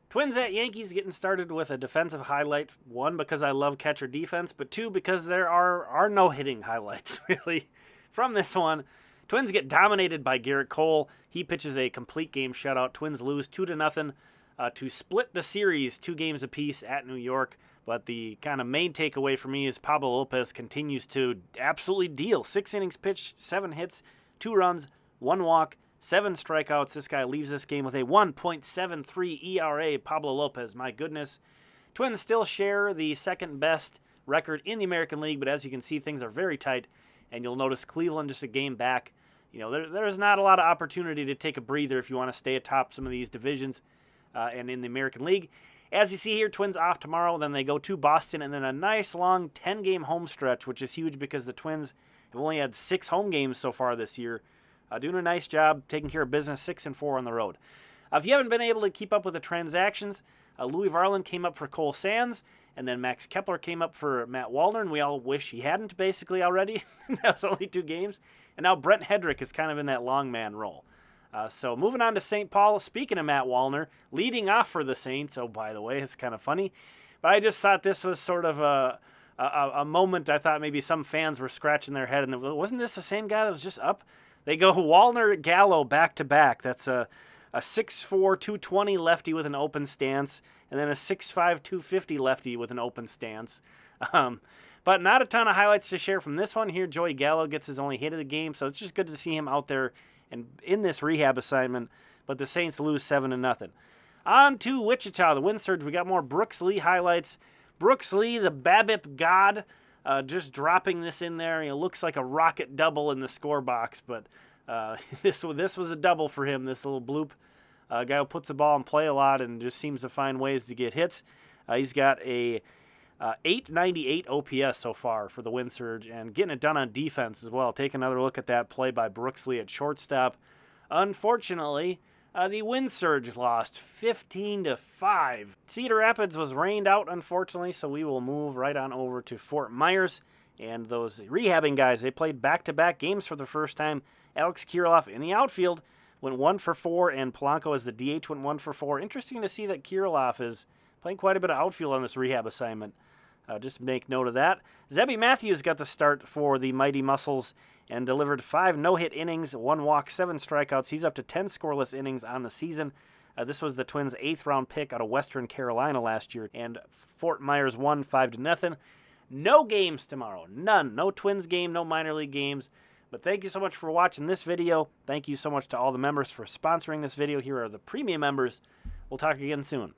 Twins at Yankees getting started with a defensive highlight. One, because I love catcher defense, but two, because there are no hitting highlights, really, from this one. Twins get dominated by Gerrit Cole. He pitches a complete game shutout. Twins lose 2-0 to split the series 2 games apiece at New York. But the kind of main takeaway for me is Pablo López continues to absolutely deal. 6 innings pitched, 7 hits, 2 runs, 1 walk, 7 strikeouts. This guy leaves this game with a 1.73 ERA. Pablo López, my goodness. Twins still share the second best record in the American League, but as you can see, things are very tight. And you'll notice Cleveland just a game back. You know, there's not a lot of opportunity to take a breather if you want to stay atop some of these divisions and in the American League. As you see here, Twins off tomorrow. Then they go to Boston, and then a nice long 10-game home stretch, which is huge because the Twins have only had 6 home games so far this year. Doing a nice job taking care of business, 6-4 on the road. If you haven't been able to keep up with the transactions, Louis Varland came up for Cole Sands, and then Max Kepler came up for Matt Wallner, and we all wish he hadn't basically already. That was only 2 games. And now Brent Hedrick is kind of in that long man role. So moving on to St. Paul, speaking of Matt Wallner, leading off for the Saints. Oh, by the way, it's kind of funny. But I just thought this was sort of a moment. I thought maybe some fans were scratching their head, and wasn't this the same guy that was just up? They go Wallner, Gallo back-to-back. That's a 6'4", 220 lefty with an open stance, and then a 6'5", 250 lefty with an open stance. But not a ton of highlights to share from this one. Here, Joey Gallo gets his only hit of the game, so it's just good to see him out there and in this rehab assignment. But the Saints lose 7-0. On to Wichita, the Wind Surge. We got more Brooks Lee highlights. Brooks Lee, the BABIP god, just dropping this in there. It looks like a rocket double in the score box, but this was a double for him, this little bloop. Guy who puts the ball in play a lot and just seems to find ways to get hits. He's got a 898 OPS so far for the Wind Surge, and getting it done on defense as well. Take another look at that play by Brooks Lee at shortstop. Unfortunately, the Wind Surge lost 15-5. Cedar Rapids was rained out, unfortunately, so we will move right on over to Fort Myers. And those rehabbing guys, they played back-to-back games for the first time. Alex Kirilloff in the outfield went 1 for 4, and Polanco as the DH went 1 for 4. Interesting to see that Kirilloff is playing quite a bit of outfield on this rehab assignment. Just make note of that. Zebby Matthews got the start for the Mighty Muscles and delivered 5 no-hit innings, 1 walk, 7 strikeouts. He's up to 10 scoreless innings on the season. This was the Twins' 8th-round pick out of Western Carolina last year, and Fort Myers won 5-0. No games tomorrow. None. No Twins game, no minor league games. But thank you so much for watching this video. Thank you so much to all the members for sponsoring this video. Here are the premium members. We'll talk again soon.